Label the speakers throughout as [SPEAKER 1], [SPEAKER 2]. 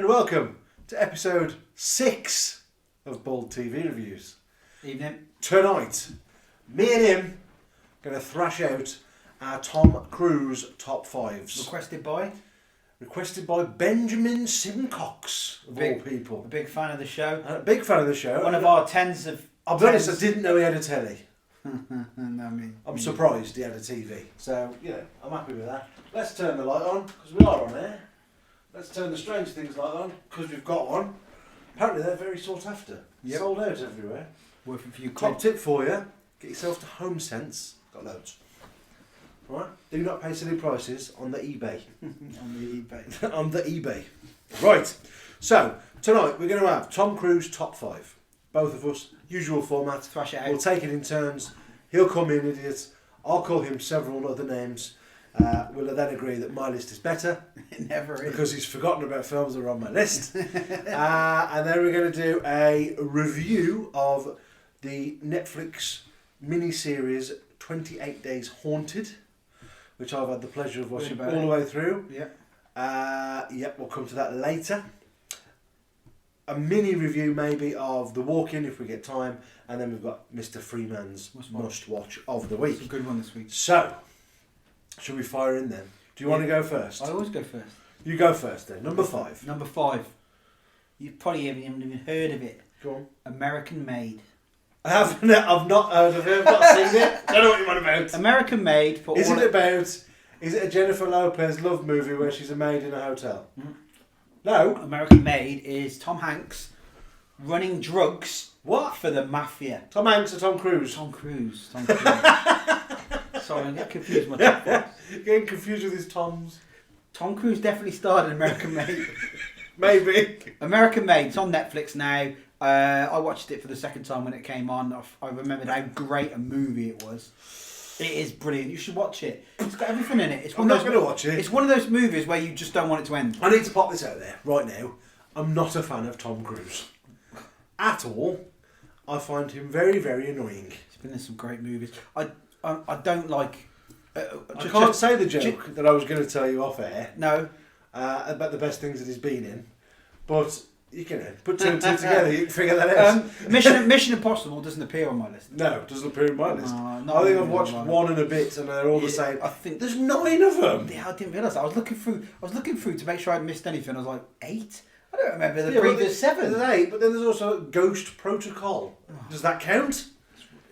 [SPEAKER 1] welcome to episode 6 of Bald TV Reviews.
[SPEAKER 2] Evening.
[SPEAKER 1] Tonight, me and him going to thrash out our Tom Cruise top 5s. Requested by Benjamin Simcox, of all people.
[SPEAKER 2] A big fan of the show.
[SPEAKER 1] A big fan of the show.
[SPEAKER 2] One of our tens of...
[SPEAKER 1] I'll be honest, I didn't know he had a telly.
[SPEAKER 2] I'm
[SPEAKER 1] surprised he had a TV. So, I'm happy with that. Let's turn the light on, because we are on air. Let's turn the Strange Things light on, because we've got one. Apparently they're very sought after.
[SPEAKER 2] Yep.
[SPEAKER 1] Sold out everywhere.
[SPEAKER 2] Worth a few
[SPEAKER 1] Top
[SPEAKER 2] quid.
[SPEAKER 1] tip for you, get yourself to HomeSense. Got loads. Right? Do not pay silly prices on the eBay. On the eBay. Right. So, tonight we're going to have Tom Cruise top 5. Both of us, usual format.
[SPEAKER 2] Thrash it out.
[SPEAKER 1] We'll take it in turns. He'll call me an idiot. I'll call him several other names. We'll then agree that my list is better.
[SPEAKER 2] It never is.
[SPEAKER 1] Because he's forgotten about films that are on my list. And then we're going to do a review of the Netflix miniseries 28 Days Haunted, which I've had the pleasure of watching all the way through.
[SPEAKER 2] Yeah.
[SPEAKER 1] We'll come to that later. A mini review maybe of The Walk-In if we get time, and then we've got Mr. Freeman's must watch of the week.
[SPEAKER 2] It's a good one this week.
[SPEAKER 1] So, shall we fire in then? Do you want to go first?
[SPEAKER 2] I always go first.
[SPEAKER 1] You go first then. Number 5.
[SPEAKER 2] Number 5. You probably haven't even heard of it.
[SPEAKER 1] Go on.
[SPEAKER 2] American Made.
[SPEAKER 1] I've not heard of it. I've not seen it. Don't know what you're on about.
[SPEAKER 2] American Made.
[SPEAKER 1] Is it a Jennifer Lopez love movie where she's a maid in a hotel?
[SPEAKER 2] Mm.
[SPEAKER 1] No.
[SPEAKER 2] American Made is Tom Hanks running drugs.
[SPEAKER 1] What?
[SPEAKER 2] For the mafia.
[SPEAKER 1] Tom Hanks or Tom Cruise?
[SPEAKER 2] Tom Cruise. Sorry, I get confused with my top five.
[SPEAKER 1] Getting confused with his Toms.
[SPEAKER 2] Tom Cruise definitely starred in American Made.
[SPEAKER 1] Maybe.
[SPEAKER 2] American Made. It's on Netflix now. I watched it for the second time when it came on. I remembered how great a movie it was. It is brilliant. You should watch it. It's got everything in it.
[SPEAKER 1] I'm not going to watch it.
[SPEAKER 2] It's one of those movies where you just don't want it to end.
[SPEAKER 1] I need to pop this out there right now. I'm not a fan of Tom Cruise. At all. I find him very, very annoying.
[SPEAKER 2] He's been in some great movies. I don't like...
[SPEAKER 1] I can't say the joke that I was going to tell you off air.
[SPEAKER 2] No.
[SPEAKER 1] About the best things that he's been in. But... You can put 2 and 2 together, you can figure that out.
[SPEAKER 2] Mission Impossible doesn't appear on my list.
[SPEAKER 1] No, it doesn't appear on my list.
[SPEAKER 2] I
[SPEAKER 1] think I've watched one and a bit and they're all the same.
[SPEAKER 2] I think
[SPEAKER 1] there's 9 of them.
[SPEAKER 2] Yeah, I didn't realise that. I was looking through to make sure I hadn't missed anything. I was like, 8? I don't remember the previous 7.
[SPEAKER 1] There's 8, but then there's also Ghost Protocol. Does that count?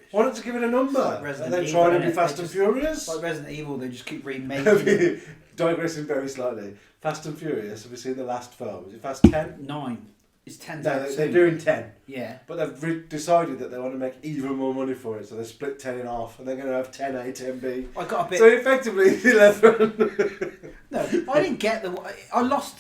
[SPEAKER 1] Why not give it a number?
[SPEAKER 2] Like
[SPEAKER 1] and then trying to be Fast and Furious?
[SPEAKER 2] Like Resident Evil, they just keep remaking it.
[SPEAKER 1] Digressing very slightly. Fast and Furious, have you seen the last film? Is it Fast 10?
[SPEAKER 2] 9. It's 10.
[SPEAKER 1] No, they're doing 10.
[SPEAKER 2] Yeah.
[SPEAKER 1] But they've decided that they want to make even more money for it, so they split 10 in half, and they're going to have 10A, 10B.
[SPEAKER 2] I got a bit.
[SPEAKER 1] So effectively, 11.
[SPEAKER 2] No, I didn't get the. I lost.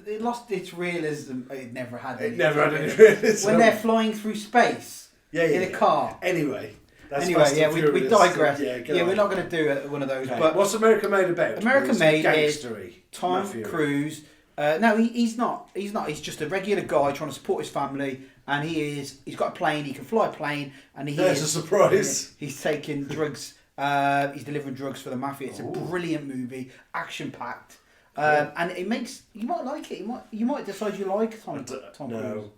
[SPEAKER 2] It lost its realism. It never had.
[SPEAKER 1] It never had any realism.
[SPEAKER 2] When they're flying through space.
[SPEAKER 1] Yeah.
[SPEAKER 2] In a car.
[SPEAKER 1] Anyway.
[SPEAKER 2] We digress. We're not going to do one of those.
[SPEAKER 1] Okay.
[SPEAKER 2] But
[SPEAKER 1] what's American Made about?
[SPEAKER 2] American Made is Tom
[SPEAKER 1] mafia.
[SPEAKER 2] Cruise. No, he's not. He's not. He's just a regular guy trying to support his family, and he's got a plane. He can fly a plane, and
[SPEAKER 1] There's a surprise.
[SPEAKER 2] He's taking drugs. He's delivering drugs for the mafia. It's a brilliant movie, action packed, and it makes you might like it. You might decide you like Tom Cruise.
[SPEAKER 1] No.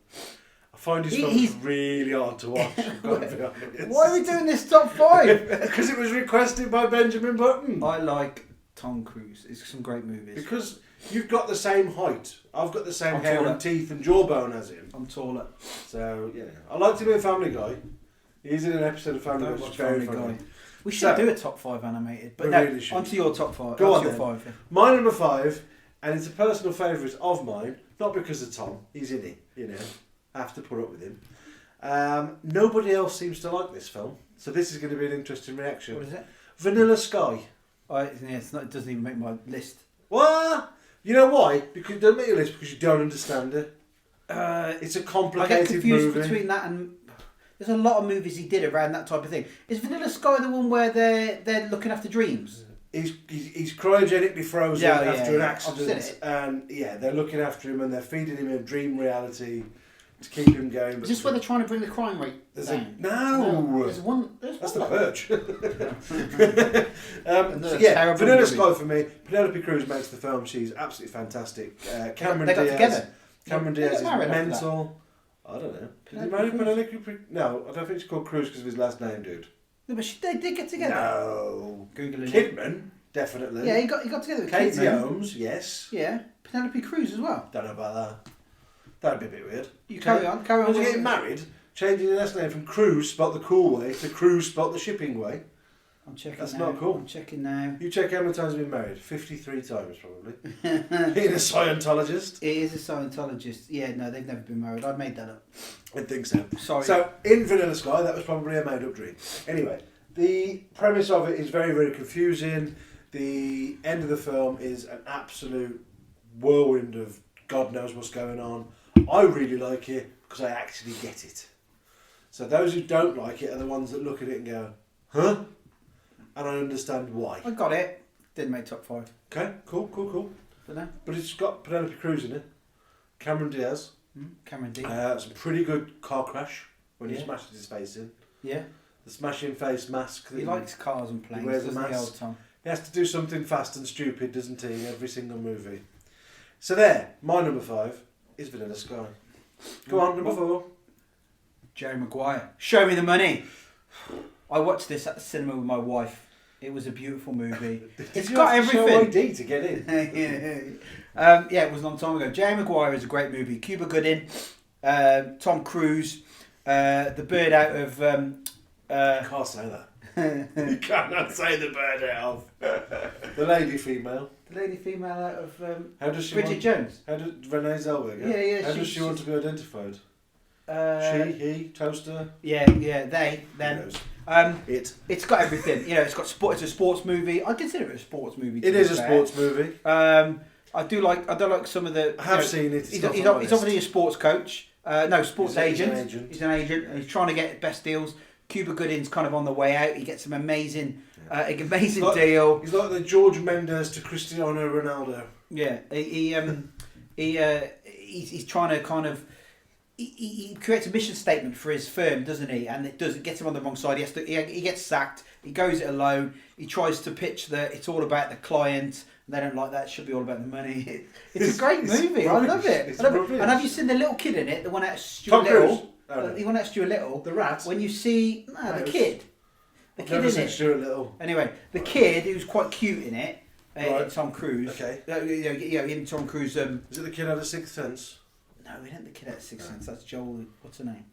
[SPEAKER 1] I find his films really hard to watch.
[SPEAKER 2] Why are we doing this top 5?
[SPEAKER 1] Because it was requested by Benjamin Button.
[SPEAKER 2] I like Tom Cruise. It's some great movies.
[SPEAKER 1] Because you've got the same height. I've got the same hair
[SPEAKER 2] taller.
[SPEAKER 1] and teeth and jawbone as him.
[SPEAKER 2] I'm taller.
[SPEAKER 1] So, yeah. I liked him in Family Guy. He's in an episode of Family Guy.
[SPEAKER 2] Don't watch
[SPEAKER 1] Very
[SPEAKER 2] Family
[SPEAKER 1] funny.
[SPEAKER 2] Guy. We should do a top 5 animated. But
[SPEAKER 1] we
[SPEAKER 2] no,
[SPEAKER 1] really should.
[SPEAKER 2] onto your top 5.
[SPEAKER 1] Go on
[SPEAKER 2] your
[SPEAKER 1] then.
[SPEAKER 2] 5. Yeah.
[SPEAKER 1] My number 5, and it's a personal favourite of mine, not because of Tom. He's in it, I have to put up with him. Nobody else seems to like this film, so this is going to be an interesting reaction.
[SPEAKER 2] What is it?
[SPEAKER 1] Vanilla Sky.
[SPEAKER 2] It doesn't even make my list.
[SPEAKER 1] What? You know why? Because it doesn't make your list because you don't understand it. It's a complicated
[SPEAKER 2] I get confused
[SPEAKER 1] movie.
[SPEAKER 2] between that and... There's a lot of movies he did around that type of thing. Is Vanilla Sky the one where they're looking after dreams?
[SPEAKER 1] He's cryogenically frozen after an accident,
[SPEAKER 2] I've seen it.
[SPEAKER 1] and they're looking after him and they're feeding him a dream reality to keep him going.
[SPEAKER 2] Is this where they're trying to bring the crime rate down?
[SPEAKER 1] No.
[SPEAKER 2] There's one. There's one.
[SPEAKER 1] No.
[SPEAKER 2] There's one.
[SPEAKER 1] That's the
[SPEAKER 2] like
[SPEAKER 1] Purge.
[SPEAKER 2] Terrible
[SPEAKER 1] Vanilla
[SPEAKER 2] movie.
[SPEAKER 1] Sky for me. Penelope Cruz makes the film. She's absolutely fantastic. Cameron
[SPEAKER 2] They got
[SPEAKER 1] Diaz.
[SPEAKER 2] together.
[SPEAKER 1] Cameron
[SPEAKER 2] They
[SPEAKER 1] Diaz
[SPEAKER 2] got
[SPEAKER 1] is
[SPEAKER 2] married after
[SPEAKER 1] mental. I don't know. Did he
[SPEAKER 2] Penelope
[SPEAKER 1] marry
[SPEAKER 2] Cruz?
[SPEAKER 1] Penelope Cruz? No, I don't think she's called Cruz because of his last name, dude.
[SPEAKER 2] No, but they did get together.
[SPEAKER 1] No.
[SPEAKER 2] Googling it.
[SPEAKER 1] Kidman, definitely.
[SPEAKER 2] Yeah, he got together with
[SPEAKER 1] Katie
[SPEAKER 2] Kidman.
[SPEAKER 1] Holmes, yes.
[SPEAKER 2] Yeah, Penelope Cruz as well.
[SPEAKER 1] Don't know about that. That'd be a bit weird.
[SPEAKER 2] You carry on. Carry on.
[SPEAKER 1] Imagine getting married, changing your last name from Cruz, spelt the cool way, to Cruz, spelt the shipping way.
[SPEAKER 2] I'm checking.
[SPEAKER 1] That's
[SPEAKER 2] now.
[SPEAKER 1] not cool.
[SPEAKER 2] I'm checking now.
[SPEAKER 1] You check how many times you've been married. 53 times, probably. Being a Scientologist.
[SPEAKER 2] It is a Scientologist. Yeah, no, they've never been married. I made that up.
[SPEAKER 1] I think so.
[SPEAKER 2] Sorry.
[SPEAKER 1] So, in Vanilla Sky, that was probably a made-up dream. Anyway, the premise of it is very, very confusing. The end of the film is an absolute whirlwind of God knows what's going on. I really like it because I actually get it. So those who don't like it are the ones that look at it and go, huh? And I understand why.
[SPEAKER 2] I got it. Didn't make top 5.
[SPEAKER 1] Okay, cool.
[SPEAKER 2] But no.
[SPEAKER 1] But it's got Penelope Cruz in it. Cameron Diaz.
[SPEAKER 2] Cameron D.
[SPEAKER 1] Some pretty good car crash when he
[SPEAKER 2] Yeah.
[SPEAKER 1] smashes his face in.
[SPEAKER 2] Yeah.
[SPEAKER 1] The smashing face mask. That
[SPEAKER 2] He likes cars and planes.
[SPEAKER 1] He wears a
[SPEAKER 2] doesn't he,
[SPEAKER 1] mask.
[SPEAKER 2] old Tom?
[SPEAKER 1] He has to do something fast and stupid, doesn't he, in every single movie. So there, my number 5 is Vanilla Sky. Go on, number 4.
[SPEAKER 2] Jerry Maguire. Show me the money. I watched this at the cinema with my wife. It was a beautiful movie. It's got everything.
[SPEAKER 1] Show ID to get in.
[SPEAKER 2] Yeah, it was a long time ago. Jerry Maguire is a great movie. Cuba Gooding, Tom Cruise, the bird out of.
[SPEAKER 1] You can't say that. You cannot say the bird out of. The lady female.
[SPEAKER 2] The lady female out of
[SPEAKER 1] How does she
[SPEAKER 2] Bridget
[SPEAKER 1] want,
[SPEAKER 2] Jones.
[SPEAKER 1] How does Renee Zellweger?
[SPEAKER 2] Yeah.
[SPEAKER 1] How does she want to be identified?
[SPEAKER 2] She,
[SPEAKER 1] he, toaster.
[SPEAKER 2] Yeah, they, them. It's got everything. You know, it's got sport. It's a sports movie. I consider it a sports movie.
[SPEAKER 1] It is a sports movie.
[SPEAKER 2] I do like some of the.
[SPEAKER 1] I have seen it.
[SPEAKER 2] He's obviously a sports coach. Sports agent.
[SPEAKER 1] He's an agent.
[SPEAKER 2] He's an agent. And he's trying to get best deals. Cuba Gooding's kind of on the way out. He gets some amazing deal.
[SPEAKER 1] He's like the George Mendes to Cristiano Ronaldo.
[SPEAKER 2] Yeah, he's trying to kind of. He creates a mission statement for his firm, doesn't he? And it gets him on the wrong side. He gets sacked. He goes it alone. He tries to pitch that it's all about the client. They don't like that. It should be all about the money. It's a great movie. I love it. And have you seen the little kid in it? The one out of Stuart Little. The one out of Stuart Little.
[SPEAKER 1] The rat.
[SPEAKER 2] When you see the kid. The kid in it.
[SPEAKER 1] Stuart Little.
[SPEAKER 2] Anyway, the kid who's quite cute in it.
[SPEAKER 1] Right.
[SPEAKER 2] Tom Cruise.
[SPEAKER 1] Okay.
[SPEAKER 2] In Tom Cruise.
[SPEAKER 1] Is it the kid out of Sixth Sense?
[SPEAKER 2] No, we don't the kid out of Sixth Sense. That's Joel. What's her name?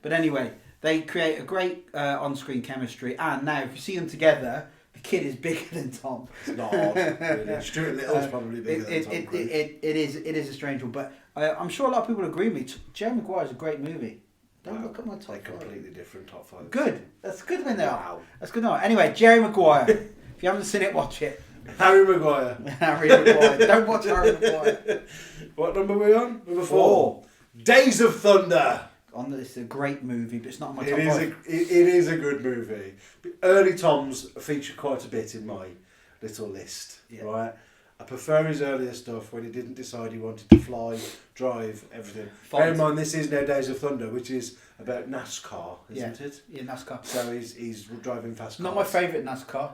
[SPEAKER 2] But anyway, they create a great on-screen chemistry, and now if you see them together, the kid is bigger than Tom.
[SPEAKER 1] It's not odd, really. Stuart Little's probably bigger than Tom Cruise.
[SPEAKER 2] It is a strange one, but I'm sure a lot of people agree with me. Jerry Maguire's a great movie. Don't look at my top 5.
[SPEAKER 1] Completely different top 5.
[SPEAKER 2] Good. That's good when they are.
[SPEAKER 1] Wow.
[SPEAKER 2] That's good. Anyway, Jerry Maguire. If you haven't seen it, watch it.
[SPEAKER 1] Harry Maguire.
[SPEAKER 2] Harry Maguire. Don't watch Harry Maguire.
[SPEAKER 1] What number are we on? Number 4. Days of Thunder.
[SPEAKER 2] It's a great movie, but it's not my
[SPEAKER 1] It
[SPEAKER 2] top
[SPEAKER 1] is
[SPEAKER 2] 5.
[SPEAKER 1] it is a good movie. Early Toms feature quite a bit in my little list, right? I prefer his earlier stuff when he didn't decide he wanted to fly, drive, everything. Bear in mind, this is now Days of Thunder, which is about NASCAR, isn't it?
[SPEAKER 2] Yeah, NASCAR.
[SPEAKER 1] So he's driving fast cars.
[SPEAKER 2] Not my favourite NASCAR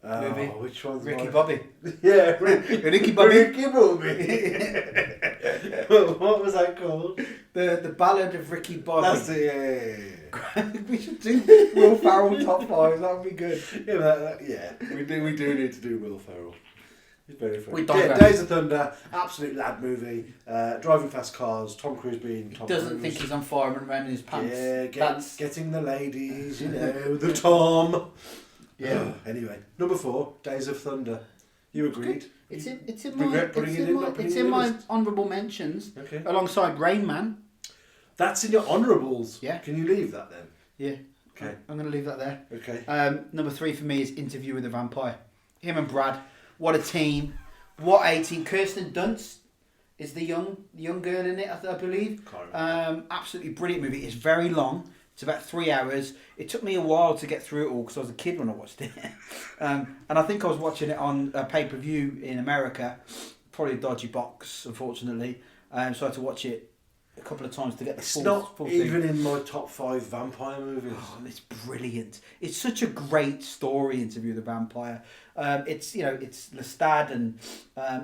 [SPEAKER 2] movie.
[SPEAKER 1] Which one's
[SPEAKER 2] Ricky
[SPEAKER 1] mine?
[SPEAKER 2] Bobby.
[SPEAKER 1] Yeah,
[SPEAKER 2] Ricky Bobby.
[SPEAKER 1] Ricky Bobby. What was that called?
[SPEAKER 2] The Ballad of Ricky Bobby.
[SPEAKER 1] That's it. Yeah.
[SPEAKER 2] We should do Will Ferrell top 5. That would be good.
[SPEAKER 1] Yeah, we do need to do Will Ferrell. He's very funny.
[SPEAKER 2] We digress.
[SPEAKER 1] Days of Thunder, absolute lad movie. Driving fast cars. Tom Cruise being Tom Cruise.
[SPEAKER 2] Doesn't think he's on fire and around in his pants.
[SPEAKER 1] Yeah, getting the ladies, the Tom.
[SPEAKER 2] Yeah.
[SPEAKER 1] Anyway, number 4, Days of Thunder. You agreed.
[SPEAKER 2] It's in
[SPEAKER 1] Regret putting it in, not putting
[SPEAKER 2] it's
[SPEAKER 1] it in
[SPEAKER 2] in
[SPEAKER 1] the
[SPEAKER 2] my
[SPEAKER 1] list?
[SPEAKER 2] honourable mentions
[SPEAKER 1] Okay.
[SPEAKER 2] alongside Rain Man.
[SPEAKER 1] That's in your honourables.
[SPEAKER 2] Yeah.
[SPEAKER 1] Can you leave that then?
[SPEAKER 2] Yeah.
[SPEAKER 1] Okay.
[SPEAKER 2] I'm going to leave that there.
[SPEAKER 1] Okay.
[SPEAKER 2] Number 3 for me is Interview with the Vampire. Him and Brad. What a team. What a team. Kirsten Dunst is the young girl in it, I believe.
[SPEAKER 1] Can't remember.
[SPEAKER 2] Absolutely brilliant movie. It's very long. It's about 3 hours. It took me a while to get through it all because I was a kid when I watched it. And I think I was watching it on a pay-per-view in America. Probably a dodgy box, unfortunately. So I had to watch it a couple of times to get the
[SPEAKER 1] It's
[SPEAKER 2] full,
[SPEAKER 1] not
[SPEAKER 2] full
[SPEAKER 1] even
[SPEAKER 2] thing.
[SPEAKER 1] in my top 5 vampire movies.
[SPEAKER 2] Oh, it's brilliant. It's such a great story, Interview with the Vampire. It's it's Lestat and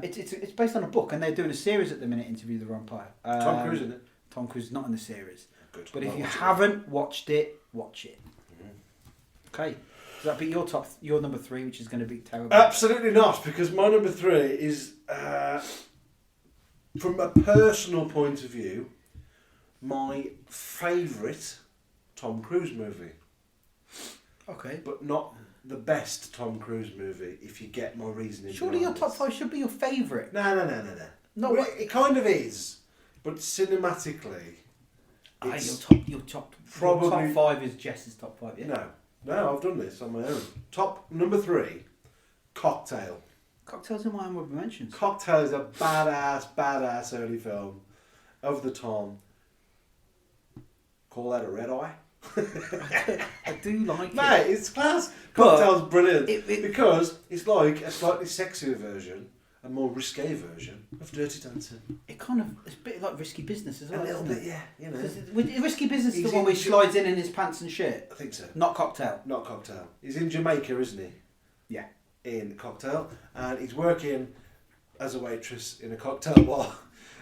[SPEAKER 2] it's based on a book, and they're doing a series at the minute. Interview with the Vampire.
[SPEAKER 1] Tom Cruise in it.
[SPEAKER 2] Tom Cruise is not in the series.
[SPEAKER 1] Good.
[SPEAKER 2] But if you haven't watched it, watch it. Okay. Does that be your number 3, which is going to be terrible?
[SPEAKER 1] Absolutely not, because my number 3 is, from a personal point of view, my favourite Tom Cruise movie.
[SPEAKER 2] Okay.
[SPEAKER 1] But not the best Tom Cruise movie, if you get my reasoning.
[SPEAKER 2] Surely your top 5 should be your favourite.
[SPEAKER 1] No.
[SPEAKER 2] No,
[SPEAKER 1] Well,
[SPEAKER 2] what?
[SPEAKER 1] it kind of is, but cinematically,
[SPEAKER 2] Your top
[SPEAKER 1] probably-
[SPEAKER 2] 5 is Jess's top 5, yeah?
[SPEAKER 1] No, I've done this on my own. Top number 3, Cocktail.
[SPEAKER 2] Cocktails in my honourable mentions.
[SPEAKER 1] Cocktail is a badass early film of the time. Call that a red eye?
[SPEAKER 2] I do like it.
[SPEAKER 1] Mate, it's class.
[SPEAKER 2] But
[SPEAKER 1] Cocktail's brilliant
[SPEAKER 2] it-
[SPEAKER 1] because it's like a slightly sexier version, a more risque version of Dirty Dancing.
[SPEAKER 2] It's a bit like Risky Business as well,
[SPEAKER 1] A little
[SPEAKER 2] isn't
[SPEAKER 1] bit,
[SPEAKER 2] it?
[SPEAKER 1] yeah. You know,
[SPEAKER 2] Because Risky Business is
[SPEAKER 1] He's
[SPEAKER 2] the one
[SPEAKER 1] in
[SPEAKER 2] where he
[SPEAKER 1] Ju-
[SPEAKER 2] slides in his pants and shirt.
[SPEAKER 1] I think so.
[SPEAKER 2] Not Cocktail.
[SPEAKER 1] Not Cocktail. He's in Jamaica, isn't he?
[SPEAKER 2] Yeah.
[SPEAKER 1] In Cocktail, and he's working as a waitress in a cocktail bar,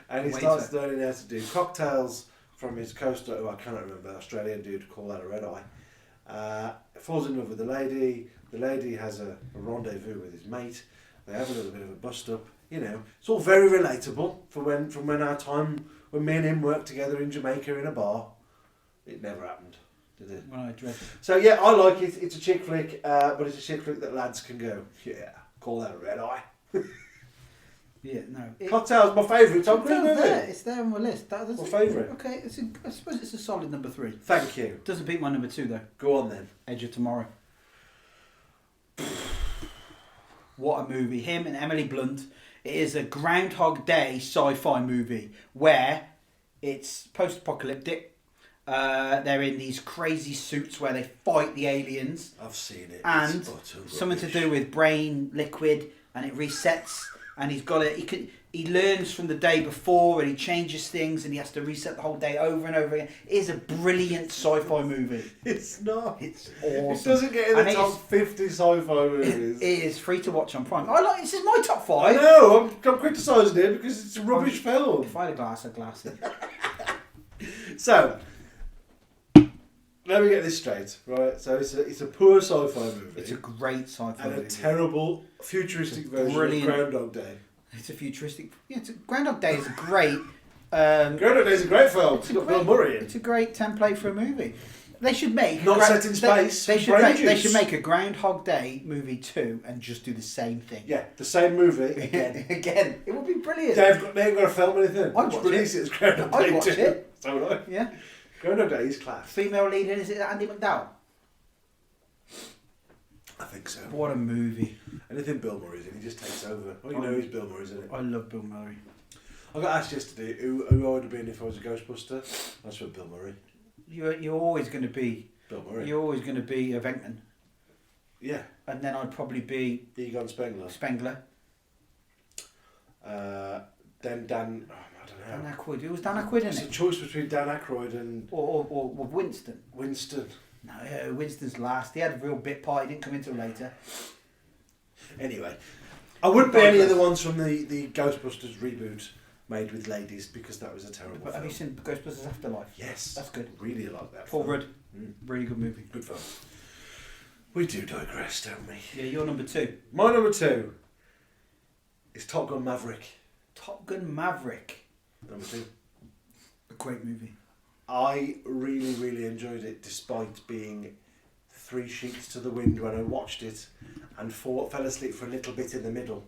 [SPEAKER 1] and he starts learning how to do cocktails from his co-star, who I cannot remember, Australian dude, call that a red eye. Falls in love with the lady. The lady has a rendezvous with his mate. They have a little bit of a bust up. You know, it's all very relatable from when our time when me and him worked together in Jamaica in a bar. It never happened, did it?
[SPEAKER 2] Well, I dread it.
[SPEAKER 1] So yeah, I like it. It's a chick flick, but it's a chick flick that lads can go, yeah, call that a red eye.
[SPEAKER 2] Yeah, no.
[SPEAKER 1] Cocktail's my favourite Tom Cruise
[SPEAKER 2] It's
[SPEAKER 1] movie.
[SPEAKER 2] there. It's there on my list. That's
[SPEAKER 1] My favourite.
[SPEAKER 2] Okay, I suppose it's a solid number 3.
[SPEAKER 1] Thank you.
[SPEAKER 2] Doesn't beat my number 2 though.
[SPEAKER 1] Go on then.
[SPEAKER 2] Edge of Tomorrow. What a movie. Him and Emily Blunt. It is a Groundhog Day sci-fi movie where it's post-apocalyptic. They're in these crazy suits where they fight the aliens.
[SPEAKER 1] I've seen it.
[SPEAKER 2] And
[SPEAKER 1] It's utter
[SPEAKER 2] something to
[SPEAKER 1] rubbish.
[SPEAKER 2] do with brain liquid, and it resets. And he learns from the day before, and he changes things, and he has to reset the whole day over and over again. It is a brilliant sci-fi movie.
[SPEAKER 1] It's not.
[SPEAKER 2] It's
[SPEAKER 1] It
[SPEAKER 2] awesome.
[SPEAKER 1] doesn't get in
[SPEAKER 2] And
[SPEAKER 1] the
[SPEAKER 2] it
[SPEAKER 1] top 50 sci-fi movies.
[SPEAKER 2] It is free to watch on Prime. This is my top
[SPEAKER 1] I
[SPEAKER 2] 5.
[SPEAKER 1] know. I'm criticising it because it's a rubbish film.
[SPEAKER 2] If I had a glass, I'd glass it.
[SPEAKER 1] So, let me get this straight, right? So it's a poor sci-fi movie.
[SPEAKER 2] It's a great sci-fi
[SPEAKER 1] and a
[SPEAKER 2] movie.
[SPEAKER 1] terrible futuristic version
[SPEAKER 2] brilliant-
[SPEAKER 1] of Groundhog Day.
[SPEAKER 2] It's a futuristic. Yeah, Groundhog Day is a great.
[SPEAKER 1] Groundhog Day is a great film. It's got Bill Murray in.
[SPEAKER 2] It's a great template for a movie. They should make
[SPEAKER 1] Not set in space.
[SPEAKER 2] They should
[SPEAKER 1] brain
[SPEAKER 2] make. They
[SPEAKER 1] juice.
[SPEAKER 2] should make a Groundhog Day movie 2 and just do the same thing.
[SPEAKER 1] Yeah, the same movie again.
[SPEAKER 2] Again, it would be brilliant.
[SPEAKER 1] They ain't got to film anything.
[SPEAKER 2] I'd
[SPEAKER 1] Just
[SPEAKER 2] watch
[SPEAKER 1] release it as Groundhog
[SPEAKER 2] I'd
[SPEAKER 1] Day
[SPEAKER 2] watch
[SPEAKER 1] 2.
[SPEAKER 2] it.
[SPEAKER 1] So would I.
[SPEAKER 2] Yeah.
[SPEAKER 1] Groundhog Day is class.
[SPEAKER 2] Female lead in, is it Andy McDowell?
[SPEAKER 1] I think so.
[SPEAKER 2] What a movie!
[SPEAKER 1] Anything Bill Murray's in, he just takes over. Well, you know he's Bill Murray's in it.
[SPEAKER 2] I love Bill Murray.
[SPEAKER 1] I got asked yesterday who I would have been if I was a Ghostbuster. That's for Bill Murray.
[SPEAKER 2] You're always going to be.
[SPEAKER 1] Bill Murray.
[SPEAKER 2] You're always going to be a Venkman,
[SPEAKER 1] Yeah.
[SPEAKER 2] and then I'd probably be
[SPEAKER 1] Egon Spengler.
[SPEAKER 2] Spengler.
[SPEAKER 1] Then Dan. Oh, I don't know.
[SPEAKER 2] Dan Aykroyd. Who was Dan Aykroyd in
[SPEAKER 1] It's a
[SPEAKER 2] it?
[SPEAKER 1] choice between Dan Aykroyd and
[SPEAKER 2] Or Winston.
[SPEAKER 1] Winston.
[SPEAKER 2] No, yeah, Winston's last. He had a real bit part. He didn't come until later.
[SPEAKER 1] Anyway, I wouldn't be any of the ones from the Ghostbusters reboot made with ladies because that was a terrible
[SPEAKER 2] But have
[SPEAKER 1] film.
[SPEAKER 2] you seen Ghostbusters Afterlife?
[SPEAKER 1] Yes.
[SPEAKER 2] That's good.
[SPEAKER 1] Really like that
[SPEAKER 2] Paul
[SPEAKER 1] film.
[SPEAKER 2] Rudd.
[SPEAKER 1] Mm,
[SPEAKER 2] Really good movie.
[SPEAKER 1] good film. We do digress, don't we?
[SPEAKER 2] Yeah, you're number 2.
[SPEAKER 1] My number 2 is Top Gun Maverick.
[SPEAKER 2] Top Gun Maverick.
[SPEAKER 1] Number 2.
[SPEAKER 2] A great movie.
[SPEAKER 1] I really, really enjoyed it despite being 3 sheets to the wind when I watched it and fell asleep for a little bit in the middle.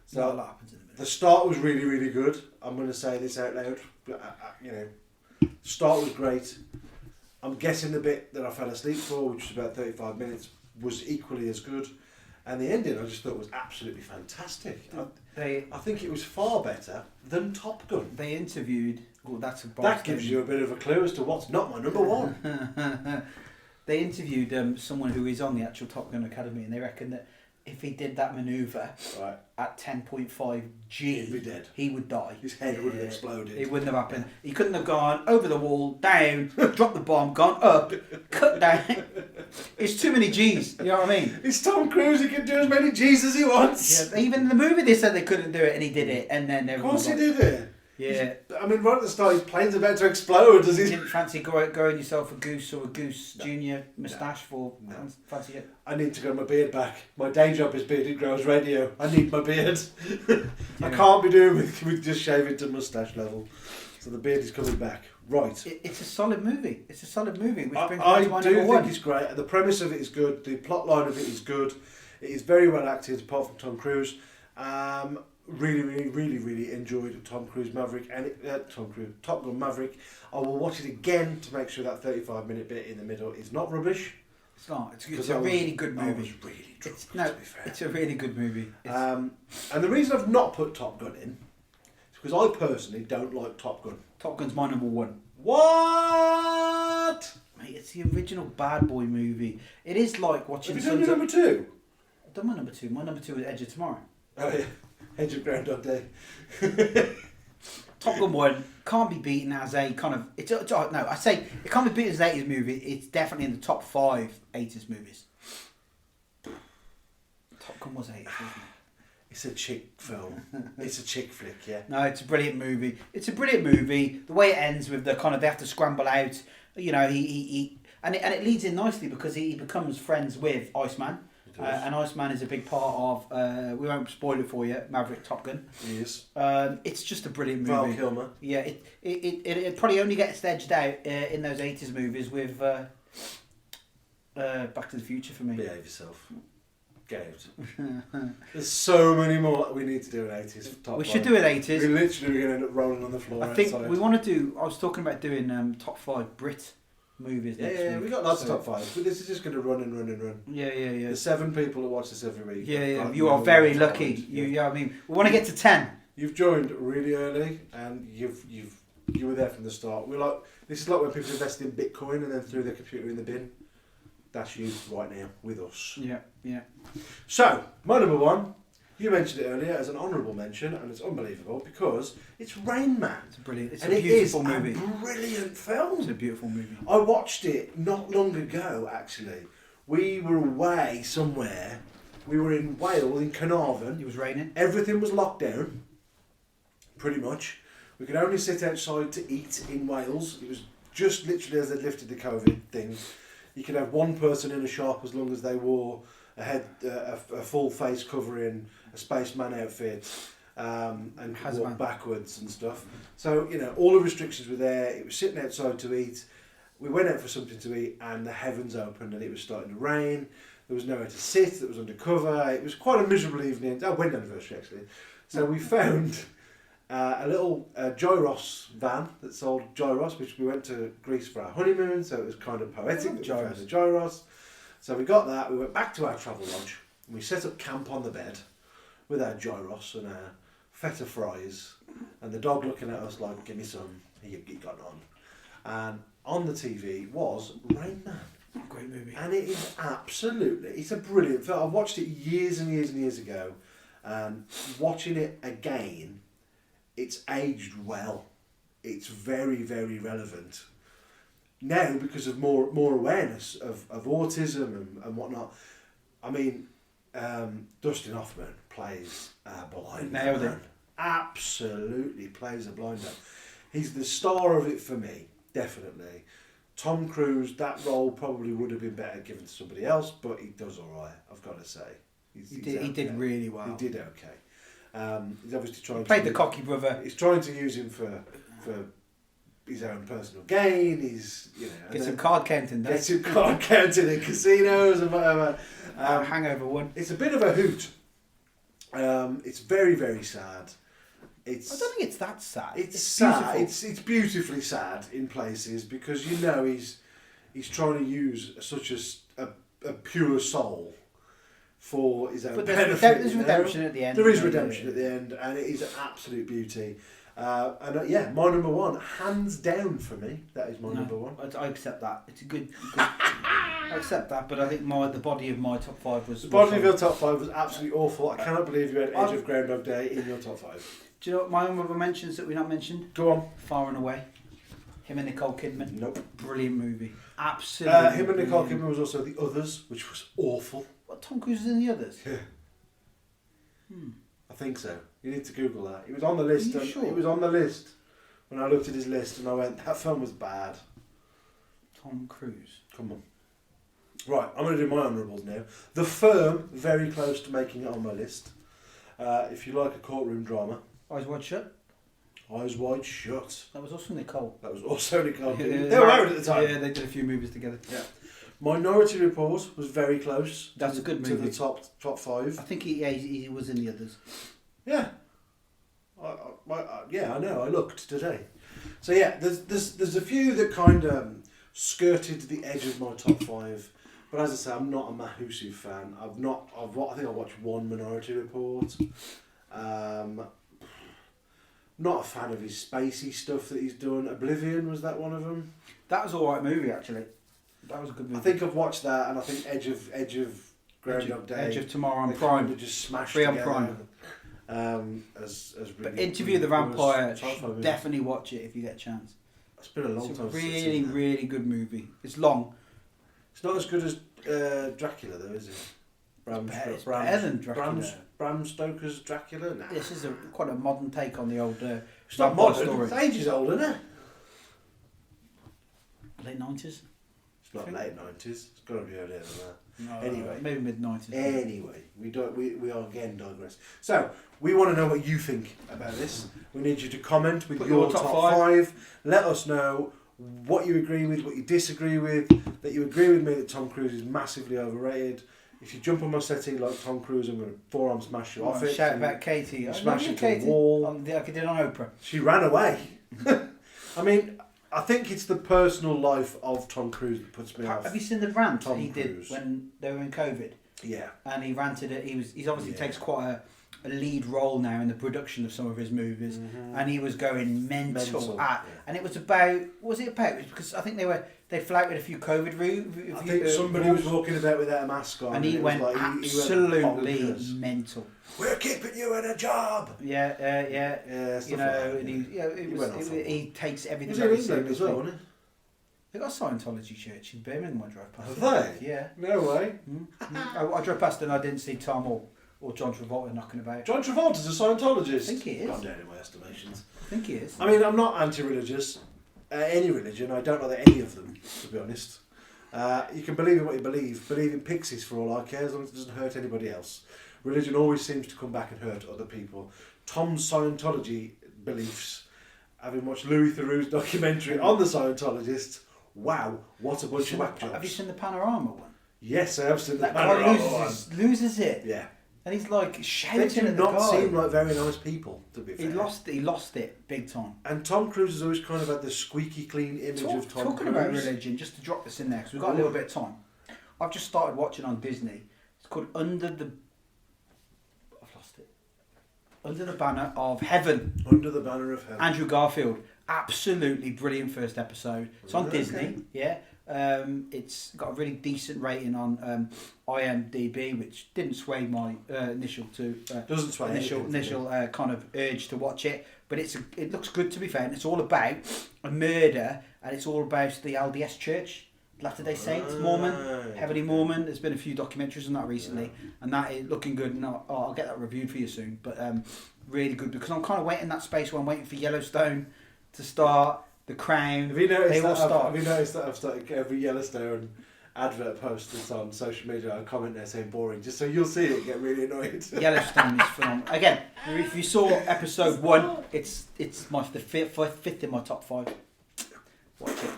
[SPEAKER 2] So a
[SPEAKER 1] So
[SPEAKER 2] lot happens in the middle.
[SPEAKER 1] the start was really, really good. I'm going to say this out loud. But, the start was great. I'm guessing the bit that I fell asleep for, which was about 35 minutes, was equally as good. And the ending I just thought was absolutely fantastic.
[SPEAKER 2] They
[SPEAKER 1] I think it was far better than Top Gun.
[SPEAKER 2] they interviewed. Oh, that's a
[SPEAKER 1] That gives you a bit of a clue as to what's not my number 1.
[SPEAKER 2] They interviewed someone who is on the actual Top Gun Academy, and they reckon that if he did that manoeuvre
[SPEAKER 1] Right.
[SPEAKER 2] at 10.5 G,
[SPEAKER 1] He'd be dead.
[SPEAKER 2] he would die.
[SPEAKER 1] His head would have exploded.
[SPEAKER 2] It wouldn't have happened. He couldn't have gone over the wall, down, dropped the bomb, gone up, cut down. It's too many G's. You know what I mean?
[SPEAKER 1] It's Tom Cruise. He can do as many G's as he wants.
[SPEAKER 2] Yeah, even in the movie they said they couldn't do it, and he did it, and then
[SPEAKER 1] Of course he did it.
[SPEAKER 2] Yeah.
[SPEAKER 1] I mean, right at the start, his plane's about to explode. Does
[SPEAKER 2] You
[SPEAKER 1] he?
[SPEAKER 2] didn't fancy growing yourself a Goose or a Goose Junior moustache for fancy it?
[SPEAKER 1] I need to grow my beard back. My day job is bearded grows radio. I need my beard. I can't be doing with just shaving to moustache level. So the beard is coming back. Right.
[SPEAKER 2] It's a solid movie. It's a solid movie. Which brings me
[SPEAKER 1] I
[SPEAKER 2] to my
[SPEAKER 1] do
[SPEAKER 2] number
[SPEAKER 1] think
[SPEAKER 2] one.
[SPEAKER 1] it's great. The premise of it is good. The plot line of it is good. It is very well acted, apart from Tom Cruise. Really enjoyed Tom Cruise Maverick and Top Gun Maverick. I will watch it again to make sure that 35-minute bit in the middle is not rubbish.
[SPEAKER 2] It's not. It's a really good movie.
[SPEAKER 1] I was really drunk, to be fair.
[SPEAKER 2] It's a really good movie.
[SPEAKER 1] And the reason I've not put Top Gun in is because I personally don't like Top Gun.
[SPEAKER 2] Top Gun's my number one.
[SPEAKER 1] What?
[SPEAKER 2] Mate, it's the original bad boy movie. It is like watching.
[SPEAKER 1] Have you done your number two?
[SPEAKER 2] I've done my number two. My number two is Edge of Tomorrow.
[SPEAKER 1] Oh yeah, Edge of Groundhog Day.
[SPEAKER 2] Top Gun 1 can't be beaten as a kind of... No, I say it can't be beaten as an 80s movie. It's definitely in the top 5 80s movies. Top Gun was 80s, wasn't it?
[SPEAKER 1] It's a chick film. It's a chick flick, yeah.
[SPEAKER 2] No, it's a brilliant movie. It's a brilliant movie. The way it ends with the kind of... They have to scramble out. You know, and it leads in nicely because he becomes friends with Iceman. And Iceman is a big part of, we won't spoil it for you, Maverick Top Gun.
[SPEAKER 1] He is.
[SPEAKER 2] It's just a brilliant movie.
[SPEAKER 1] Val Kilmer.
[SPEAKER 2] Yeah, it probably only gets edged out in those 80s movies with Back to the Future for me.
[SPEAKER 1] Behave yourself. Get out. There's so many more we need to do in 80s. Top
[SPEAKER 2] We should do it 80s.
[SPEAKER 1] We're literally going to end up rolling on the floor
[SPEAKER 2] I think
[SPEAKER 1] outside.
[SPEAKER 2] we want to do, I was talking about doing top 5 Brit movies next week.
[SPEAKER 1] We got lots of top 5, but this is just going to run and run and run.
[SPEAKER 2] Yeah.
[SPEAKER 1] There's 7 people that watch this every week.
[SPEAKER 2] Yeah. You are very lucky. I mean, we want to get to 10.
[SPEAKER 1] You've joined really early, and you were there from the start. This is like when people invest in Bitcoin and then threw their computer in the bin. That's you right now with us.
[SPEAKER 2] Yeah.
[SPEAKER 1] So my number one, you mentioned it earlier as an honourable mention, and it's unbelievable because it's Rain Man.
[SPEAKER 2] It's brilliant. It's
[SPEAKER 1] and
[SPEAKER 2] a beautiful
[SPEAKER 1] it is
[SPEAKER 2] movie.
[SPEAKER 1] A brilliant film.
[SPEAKER 2] It's a beautiful movie.
[SPEAKER 1] I watched it not long ago. Actually, we were away somewhere. We were in Wales, in Carnarvon.
[SPEAKER 2] It was raining.
[SPEAKER 1] Everything was locked down, pretty much. We could only sit outside to eat in Wales. It was just literally as they'd lifted the COVID thing. You could have one person in a shop as long as they wore a full face covering, a spaceman outfit, and could walk backwards and stuff. So, all the restrictions were there. It was sitting outside to eat. We went out for something to eat and the heavens opened and it was starting to rain. There was nowhere to sit. That was under cover. It was quite a miserable evening. Wedding anniversary, actually. So we found a little Gyros van that sold Gyros, which we went to Greece for our honeymoon, so it was kind of poetic that we found a Gyros. So we got that, we went back to our travel lodge, and we set up camp on the bed with our Gyros and our feta fries, and the dog looking at us like, give me some, he got on. And on the TV was Rain Man.
[SPEAKER 2] Great movie.
[SPEAKER 1] And it is it's a brilliant film. I watched it years and years and years ago, and watching it again, it's aged well. It's very, very relevant now because of more awareness of autism and whatnot. I mean, Dustin Hoffman plays a blind man. Absolutely plays a blind man. He's the star of it for me, definitely. Tom Cruise, that role probably would have been better given to somebody else, but he does all right, I've got to say.
[SPEAKER 2] He did really well.
[SPEAKER 1] He did okay. He's obviously trying.
[SPEAKER 2] Played the cocky brother.
[SPEAKER 1] He's trying to use him for his own personal gain. He's
[SPEAKER 2] get some card counting.
[SPEAKER 1] Get some card counting in casinos and whatever.
[SPEAKER 2] Hangover one.
[SPEAKER 1] It's a bit of a hoot. It's very, very sad.
[SPEAKER 2] I don't think it's that sad.
[SPEAKER 1] It's sad. Beautiful. It's beautifully sad in places because he's trying to use such a pure soul for his own benefit.
[SPEAKER 2] There's redemption at the end.
[SPEAKER 1] There is redemption at the end, and it is an absolute beauty. My number one, hands down for me. That is my number one.
[SPEAKER 2] I accept that. It's a good. I accept that, but I think the body of my top 5 was...
[SPEAKER 1] The body of your top 5 was absolutely awful. I cannot believe you had Edge of Groundhog Day in your top 5.
[SPEAKER 2] Do you know what my honourable mentions that we not mentioned?
[SPEAKER 1] Go on.
[SPEAKER 2] Far and Away. Him and Nicole Kidman.
[SPEAKER 1] Nope.
[SPEAKER 2] Brilliant movie. Absolutely.
[SPEAKER 1] Him and Nicole Kidman was also The Others, which was awful.
[SPEAKER 2] What, Tom Cruise is in The Others?
[SPEAKER 1] Yeah. I think so. You need to Google that. He was on the list.
[SPEAKER 2] Are you sure?
[SPEAKER 1] He was on the list when I looked at his list and I went, that film was bad.
[SPEAKER 2] Tom Cruise.
[SPEAKER 1] Come on. Right, I'm going to do my honourables now. The Firm, very close to making it on my list. If you like a courtroom drama.
[SPEAKER 2] Eyes Wide Shut.
[SPEAKER 1] Eyes Wide Shut.
[SPEAKER 2] That was also Nicole.
[SPEAKER 1] That was also Nicole Kidman.
[SPEAKER 2] Yeah,
[SPEAKER 1] They were married at the time.
[SPEAKER 2] Yeah, they did a few movies together.
[SPEAKER 1] Yeah. Minority Report was very close.
[SPEAKER 2] That's a good
[SPEAKER 1] to
[SPEAKER 2] movie.
[SPEAKER 1] the top 5.
[SPEAKER 2] I think he was in The Others.
[SPEAKER 1] Yeah. I know. I looked today. So yeah, there's a few that kind of skirted the edge of my top 5. But as I say, I'm not a Mahusu fan. I think I watched one Minority Report. Not a fan of his spacey stuff that he's done. Oblivion, was that one of them?
[SPEAKER 2] That was an alright movie, actually. That was a good movie.
[SPEAKER 1] I think I've watched that, and I think Edge of Groundhog Day.
[SPEAKER 2] Edge of Tomorrow on
[SPEAKER 1] they
[SPEAKER 2] Prime.
[SPEAKER 1] kind of just smashed
[SPEAKER 2] Free on
[SPEAKER 1] together.
[SPEAKER 2] Prime.
[SPEAKER 1] As
[SPEAKER 2] But
[SPEAKER 1] really,
[SPEAKER 2] Interview the
[SPEAKER 1] really
[SPEAKER 2] Vampire,
[SPEAKER 1] sci-fi movie.
[SPEAKER 2] definitely watch it if you get a chance.
[SPEAKER 1] It's been a long
[SPEAKER 2] It's a
[SPEAKER 1] time since I've
[SPEAKER 2] really,
[SPEAKER 1] seen that.
[SPEAKER 2] really good movie. It's long.
[SPEAKER 1] It's not as good as Dracula, though, is it?
[SPEAKER 2] It's better than Dracula.
[SPEAKER 1] Bram Stoker's Dracula? Nah.
[SPEAKER 2] This is quite a modern take on the old
[SPEAKER 1] It's not
[SPEAKER 2] vampire
[SPEAKER 1] modern.
[SPEAKER 2] story.
[SPEAKER 1] It's ages old, isn't it?
[SPEAKER 2] Late 90s?
[SPEAKER 1] It's not late 90s. It's got to be earlier than that.
[SPEAKER 2] No,
[SPEAKER 1] Anyway.
[SPEAKER 2] maybe mid 90s.
[SPEAKER 1] Anyway, we are again digress. So, we want to know what you think about this. We need you to comment with
[SPEAKER 2] Put
[SPEAKER 1] your top 5. Let us know what you agree with, what you disagree with, that you agree with me that Tom Cruise is massively overrated. If you jump on my settee like Tom Cruise, I'm going to forearm smash you off it.
[SPEAKER 2] Shout about Katie. I
[SPEAKER 1] smash
[SPEAKER 2] love
[SPEAKER 1] into
[SPEAKER 2] Katie.
[SPEAKER 1] a wall.
[SPEAKER 2] Like I did on Oprah.
[SPEAKER 1] She ran away. I mean, I think it's the personal life of Tom Cruise that puts me off.
[SPEAKER 2] Have you seen the rant
[SPEAKER 1] Tom
[SPEAKER 2] he
[SPEAKER 1] Cruise.
[SPEAKER 2] did when they were in COVID?
[SPEAKER 1] Yeah.
[SPEAKER 2] And he ranted it. He's obviously takes quite a lead role now in the production of some of his movies, and he was going mental and it was about, what was it about? It was because I think they flouted a few COVID
[SPEAKER 1] I think somebody was walking about without a mask on,
[SPEAKER 2] and he went
[SPEAKER 1] like,
[SPEAKER 2] absolutely mental.
[SPEAKER 1] We're keeping you in a job.
[SPEAKER 2] Yeah. You know, and he takes everything very seriously.
[SPEAKER 1] As well, wasn't it?
[SPEAKER 2] They got a Scientology church in Birmingham. I drove past.
[SPEAKER 1] Have they?
[SPEAKER 2] Yeah.
[SPEAKER 1] No way.
[SPEAKER 2] I drove past and I didn't see Tom or John Travolta knocking about.
[SPEAKER 1] John Travolta's a Scientologist.
[SPEAKER 2] I think he is.
[SPEAKER 1] Gone down in my estimations.
[SPEAKER 2] I think he is.
[SPEAKER 1] I mean, I'm not anti-religious. Any religion, I don't like any of them, to be honest. You can believe in what you believe. Believe in pixies for all I care, as long as it doesn't hurt anybody else. Religion always seems to come back and hurt other people. Tom's Scientology beliefs, having watched Louis Theroux's documentary on the Scientologists, wow, what a bunch of whack jobs.
[SPEAKER 2] Have you seen the Panorama one?
[SPEAKER 1] Yes, I have seen the
[SPEAKER 2] That
[SPEAKER 1] Panorama
[SPEAKER 2] guy
[SPEAKER 1] one.
[SPEAKER 2] loses it.
[SPEAKER 1] Yeah.
[SPEAKER 2] And he's like
[SPEAKER 1] They
[SPEAKER 2] shouting
[SPEAKER 1] do
[SPEAKER 2] at the
[SPEAKER 1] not
[SPEAKER 2] guy.
[SPEAKER 1] seem like very nice people, to be fair.
[SPEAKER 2] He lost it big time.
[SPEAKER 1] And Tom Cruise has always kind of had the squeaky clean image of Tom
[SPEAKER 2] Talking
[SPEAKER 1] Cruise.
[SPEAKER 2] about religion, just to drop this in there, because we've got a little bit of time. I've just started watching on Disney. It's called Under the Banner of Heaven.
[SPEAKER 1] Under the Banner of Heaven.
[SPEAKER 2] Andrew Garfield. Absolutely brilliant first episode. It's on Disney, yeah. It's got a really decent rating on IMDb, which didn't sway my initial kind of urge to watch it. But it looks good, to be fair, and it's all about a murder, and it's all about the LDS Church, Latter-day Saints, Mormon, heavily Mormon. There's been a few documentaries on that recently, and that is looking good. And I'll get that reviewed for you soon. But really good, because I'm kind of waiting that space where I'm waiting for Yellowstone to start. The Crown.
[SPEAKER 1] Have you noticed that I've started every Yellowstone advert post that's on social media, I comment there saying boring, just so you'll see it get really annoyed.
[SPEAKER 2] Yellowstone is phenomenal. Again, if you saw episode 1, it's the fifth in my top 5. Watch it.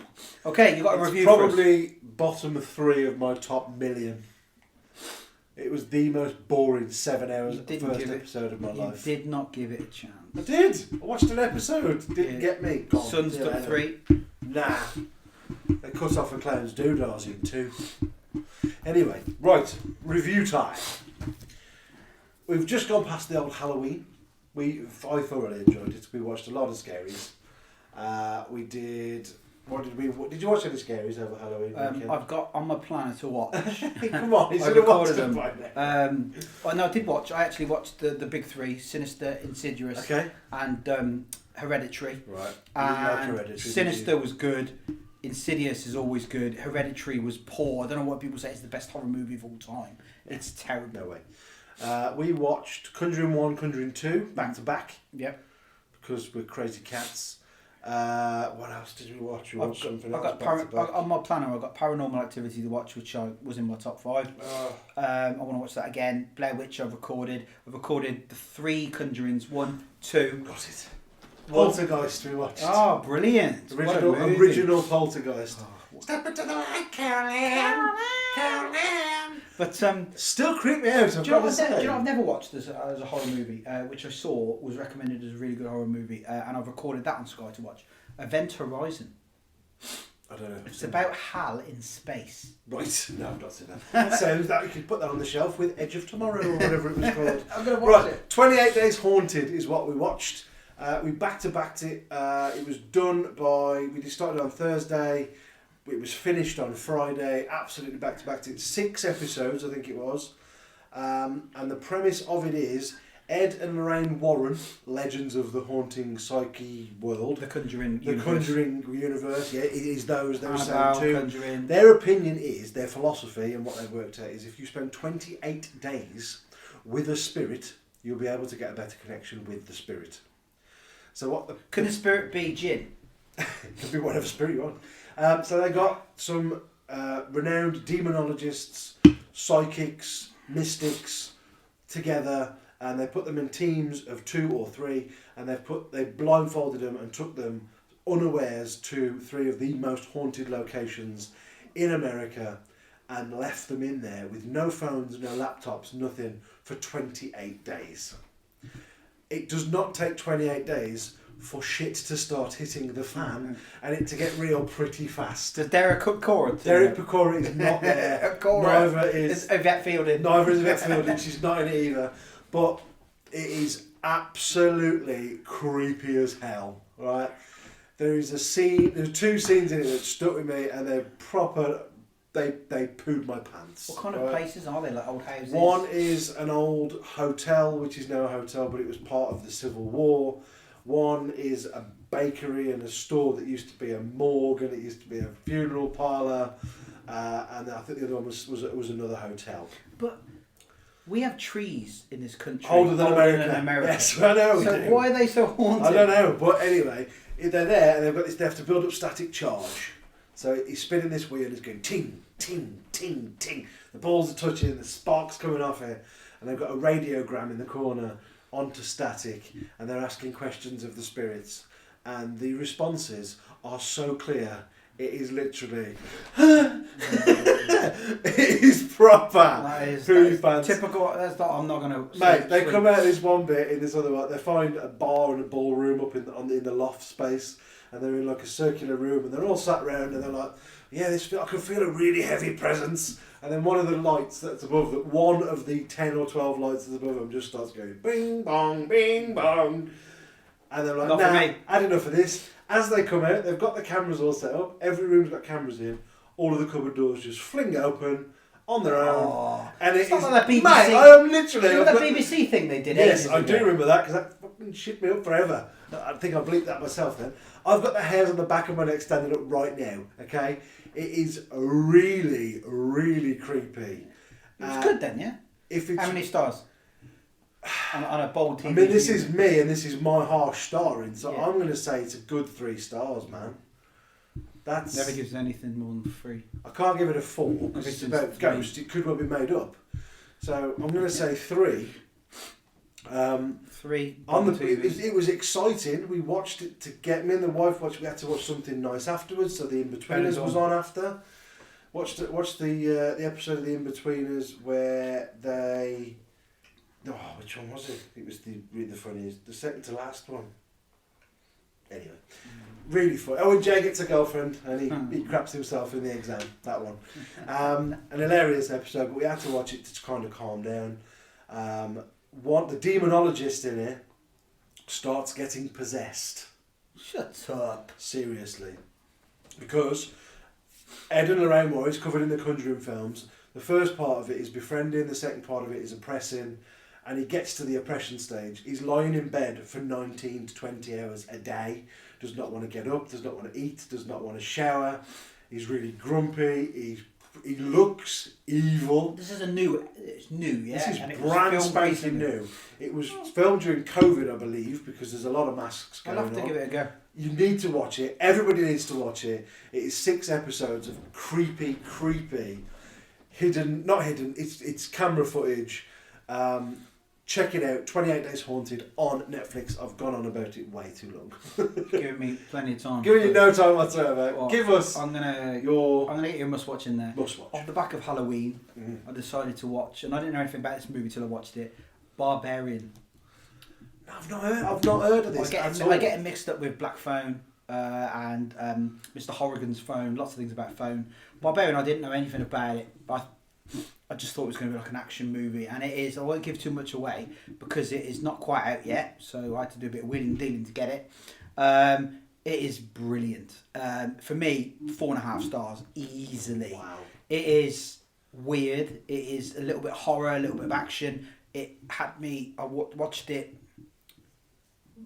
[SPEAKER 2] Okay, you got a review.
[SPEAKER 1] Probably bottom 3 of my top million. It was the most boring 7 hours first episode of my life.
[SPEAKER 2] You did not give it a chance.
[SPEAKER 1] I did. I watched an episode. Didn't get me.
[SPEAKER 2] Sun's top 3.
[SPEAKER 1] Nah. They cut off a clown's doodahs in 2. Anyway, right. Review time. We've just gone past the old Halloween. I thoroughly enjoyed it. We watched a lot of scaries. We did What did you watch any scaries over Halloween weekend?
[SPEAKER 2] I've got on my planner to watch.
[SPEAKER 1] Come on, he's
[SPEAKER 2] I
[SPEAKER 1] going to watch
[SPEAKER 2] recorded
[SPEAKER 1] them
[SPEAKER 2] them.
[SPEAKER 1] by now.
[SPEAKER 2] Well, no, I did watch. I actually watched the big three: Sinister, Insidious,
[SPEAKER 1] Okay.
[SPEAKER 2] and Hereditary.
[SPEAKER 1] Right. You
[SPEAKER 2] And
[SPEAKER 1] like Hereditary,
[SPEAKER 2] Sinister was good. Insidious is always good. Hereditary was poor. I don't know what people say is the best horror movie of all time. It's terrible.
[SPEAKER 1] No way. We watched Conjuring 1, Conjuring 2, back to back.
[SPEAKER 2] Yep.
[SPEAKER 1] Because we're crazy cats. What else did we watch? We watched something else back to back.
[SPEAKER 2] On my planner, I've got Paranormal Activity to watch, which was in my top 5. I want to watch that again. Blair Witch I've recorded. I've recorded the 3 Conjurings, 1, 2.
[SPEAKER 1] Got it. Poltergeist we watched.
[SPEAKER 2] Oh, brilliant.
[SPEAKER 1] Original Poltergeist.
[SPEAKER 2] Oh.
[SPEAKER 1] Step into the light, Carolyn. Carolyn.
[SPEAKER 2] But
[SPEAKER 1] still creep me out.
[SPEAKER 2] do you know I've never watched as a horror movie, which I saw was recommended as a really good horror movie, and I've recorded that on Sky to watch. Event Horizon.
[SPEAKER 1] I don't know.
[SPEAKER 2] It's about Hal in space.
[SPEAKER 1] Right. No, I've not seen that. So that you could put that on the shelf with Edge of Tomorrow or whatever it was called.
[SPEAKER 2] I'm going to watch it.
[SPEAKER 1] 28 Days Haunted is what we watched. We back-to-backed it. It was done by... We started on Thursday. It was finished on Friday. Absolutely back-to-backed it. 6 episodes, I think it was. And the premise of it is Ed and Lorraine Warren, legends of the haunting psyche world.
[SPEAKER 2] The Conjuring
[SPEAKER 1] universe. Conjuring universe, yeah. It is those same two.
[SPEAKER 2] Conjuring.
[SPEAKER 1] Their opinion is, their philosophy and what they've worked out is if you spend 28 days with a spirit, you'll be able to get a better connection with the spirit. So what
[SPEAKER 2] can the spirit be Jin?
[SPEAKER 1] Could be whatever spirit you want. So they got some renowned demonologists, psychics, mystics together, and they put them in teams of 2 or 3, and they blindfolded them and took them unawares to 3 of the most haunted locations in America, and left them in there with no phones, no laptops, nothing for 28 days. It does not take 28 days for shit to start hitting the fan and it to get real pretty fast.
[SPEAKER 2] Does Derek Pecora?
[SPEAKER 1] Derek Pecora is not there. Neither is
[SPEAKER 2] Yvette Fielding.
[SPEAKER 1] Neither is Yvette Fielding. She's not in it either. But it is absolutely creepy as hell. Right? There is a scene. There's 2 scenes in it that stuck with me, and they're proper. They pooed my pants.
[SPEAKER 2] What kind of places are they? Like old houses?
[SPEAKER 1] One is an old hotel, which is now a hotel, but it was part of the Civil War. One is a bakery and a store that used to be a morgue, and it used to be a funeral parlour. And I think the other one was another hotel.
[SPEAKER 2] But we have trees in this country
[SPEAKER 1] older than America. Yes, I know.
[SPEAKER 2] So why are they so haunted?
[SPEAKER 1] I don't know, but anyway, they're there and they have to build up static charge. So he's spinning this wheel and it's going ting, ting, ting, ting. The balls are touching, the sparks coming off it, and they've got a radiogram in the corner onto static, and they're asking questions of the spirits, and the responses are so clear. It is literally, it is proper.
[SPEAKER 2] That is typical. That's not. I'm not going to.
[SPEAKER 1] Mate, they come out this one bit in this other one. They find a bar and a ballroom up in the loft space, and they're in like a circular room, and they're all sat around, and they're like, "Yeah, I can feel a really heavy presence." And then one of the lights that's above them, one of the 10 or 12 lights that's above them, just starts going bing bong, bing bong, and they're like,
[SPEAKER 2] "Not for me.
[SPEAKER 1] Had enough of this." As they come out, they've got the cameras all set up. Every room's got cameras in. All of the cupboard doors just fling open on their own.
[SPEAKER 2] Oh,
[SPEAKER 1] and it's
[SPEAKER 2] not like that BBC.
[SPEAKER 1] Mate, I am literally.
[SPEAKER 2] You know that BBC thing they did?
[SPEAKER 1] Yes, I do remember that because that fucking shit me up forever. I think I bleeped that myself then. I've got the hairs on the back of my neck standing up right now. Okay, it is really, really creepy.
[SPEAKER 2] It's good then, yeah. How many stars? On a bold TV.
[SPEAKER 1] I mean, this is me and this is my harsh starring, so
[SPEAKER 2] yeah.
[SPEAKER 1] I'm going to say it's a good 3 stars, man. That's
[SPEAKER 2] never gives anything more than 3.
[SPEAKER 1] I can't give it a 4 because it's about ghost. It could well be made up. So I'm going to say 3.
[SPEAKER 2] 3.
[SPEAKER 1] It was exciting. We watched it to get me and the wife watched. We had to watch something nice afterwards, so the In-Betweeners was on after. Watched the episode of the In-Betweeners where they. Oh, which one was it? It was the funniest. The second to last one. Anyway, really funny. Oh, and Jay gets a girlfriend and he craps himself in the exam. That one. An hilarious episode, but we had to watch it to kind of calm down. The demonologist in it starts getting possessed.
[SPEAKER 2] Shut up.
[SPEAKER 1] Seriously. because Ed and Lorraine Morris, covered in the Conjuring films, the first part of it is befriending, the second part of it is oppressing, and he gets to the oppression stage. He's lying in bed for 19 to 20 hours a day, does not want to get up, does not want to eat, does not want to shower. He's really grumpy. He looks evil.
[SPEAKER 2] This is new, yeah?
[SPEAKER 1] This is
[SPEAKER 2] and it
[SPEAKER 1] brand
[SPEAKER 2] was filmed
[SPEAKER 1] spanking
[SPEAKER 2] recently.
[SPEAKER 1] new. It was filmed during COVID, I believe, because there's a lot of masks going
[SPEAKER 2] I'll
[SPEAKER 1] on.
[SPEAKER 2] have to give it a go.
[SPEAKER 1] You need to watch it. Everybody needs to watch it. It is 6 episodes of creepy, not hidden, it's camera footage. Check it out, 28 Days Haunted on Netflix. I've gone on about it way too long.
[SPEAKER 2] Giving me plenty of time.
[SPEAKER 1] Giving you no time whatsoever.
[SPEAKER 2] Well,
[SPEAKER 1] Give us
[SPEAKER 2] I'm gonna
[SPEAKER 1] your
[SPEAKER 2] get you a must watch in there.
[SPEAKER 1] must watch.
[SPEAKER 2] Off the back of Halloween, I decided to watch, and I didn't know anything about this movie till I watched it. Barbarian.
[SPEAKER 1] I've not heard of this.
[SPEAKER 2] I get it mixed up with Black Phone and Mr. Horrigan's Phone. Lots of things about Phone. Barbarian, I didn't know anything about it, but I just thought it was going to be like an action movie, and it is. I won't give too much away because it is not quite out yet, so I had to do a bit of wheeling and dealing to get it. It is brilliant. For me, 4.5 stars easily.
[SPEAKER 1] Wow.
[SPEAKER 2] It is weird. It is a little bit horror, a little bit of action. It had me. I watched it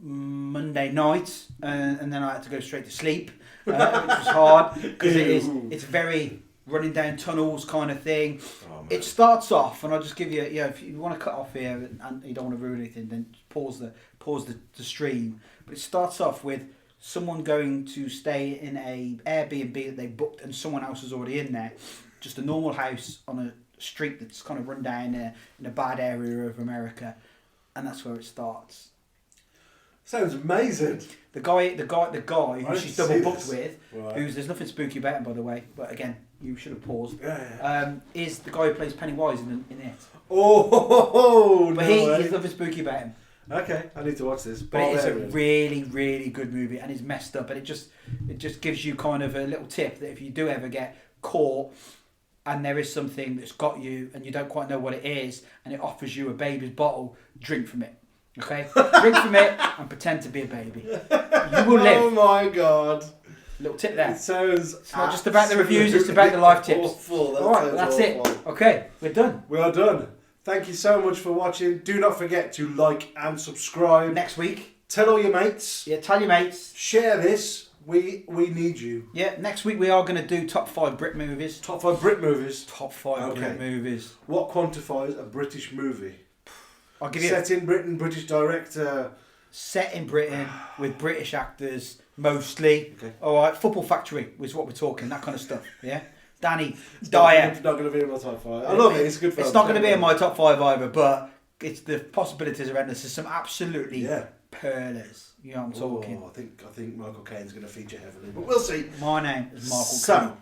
[SPEAKER 2] Monday night, and then I had to go straight to sleep, which was hard because it's very running down tunnels kind of thing.
[SPEAKER 1] Oh,
[SPEAKER 2] it starts off, and I'll just give you, if you want to cut off here and you don't want to ruin anything, then pause the stream. But it starts off with someone going to stay in a Airbnb that they booked, and someone else is already in there. Just a normal house on a street that's kind of run down in a bad area of America, and that's where it starts.
[SPEAKER 1] Sounds amazing.
[SPEAKER 2] The guy who she's double booked with,
[SPEAKER 1] right.
[SPEAKER 2] there's nothing spooky about him, by the way, but again, you should have paused.
[SPEAKER 1] Yeah.
[SPEAKER 2] Is the guy who plays Pennywise in it?
[SPEAKER 1] Oh,
[SPEAKER 2] but he's nothing spooky about him.
[SPEAKER 1] Okay, I need to watch this.
[SPEAKER 2] But it is a really, really good movie, and it's messed up, and it just gives you kind of a little tip that if you do ever get caught and there is something that's got you and you don't quite know what it is, and it offers you a baby's bottle, drink from it. Okay? Drink from it and pretend to be a baby. You will live.
[SPEAKER 1] Oh my god.
[SPEAKER 2] Little tip there.
[SPEAKER 1] It sounds
[SPEAKER 2] It's not just about the reviews, it's about the life tips.
[SPEAKER 1] Awful.
[SPEAKER 2] Alright, that's
[SPEAKER 1] awful.
[SPEAKER 2] it. Okay, we're done.
[SPEAKER 1] We are done. Thank you so much for watching. Do not forget to like and subscribe.
[SPEAKER 2] Next week.
[SPEAKER 1] Tell all your mates.
[SPEAKER 2] Yeah, tell your mates.
[SPEAKER 1] Share this. We need you.
[SPEAKER 2] Yeah, next week we are going to do top 5 Brit movies.
[SPEAKER 1] Top 5 Brit movies.
[SPEAKER 2] Top 5 Brit movies.
[SPEAKER 1] What quantifies a British movie?
[SPEAKER 2] I'll give you
[SPEAKER 1] Set in Britain, British director.
[SPEAKER 2] Set in Britain with British actors mostly.
[SPEAKER 1] Okay.
[SPEAKER 2] All right, Football Factory was what we're talking. That kind of stuff. Yeah. Danny Dyer.
[SPEAKER 1] It's not going to be in my top 5. I love it. It's a good film.
[SPEAKER 2] It's not going to be in my top 5 either, but it's the possibilities are endless. There's some absolutely pearlers. You know what I'm talking.
[SPEAKER 1] I think Michael Caine's going to feature heavily, but we'll see.
[SPEAKER 2] My name is Michael
[SPEAKER 1] So,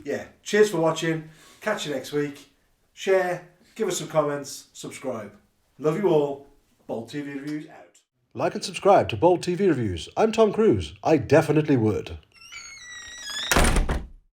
[SPEAKER 1] yeah. Cheers for watching. Catch you next week. Share. Give us some comments. Subscribe. Love you all. Bold TV Reviews out. Like and subscribe to Bold TV Reviews. I'm Tom Cruise. I definitely would.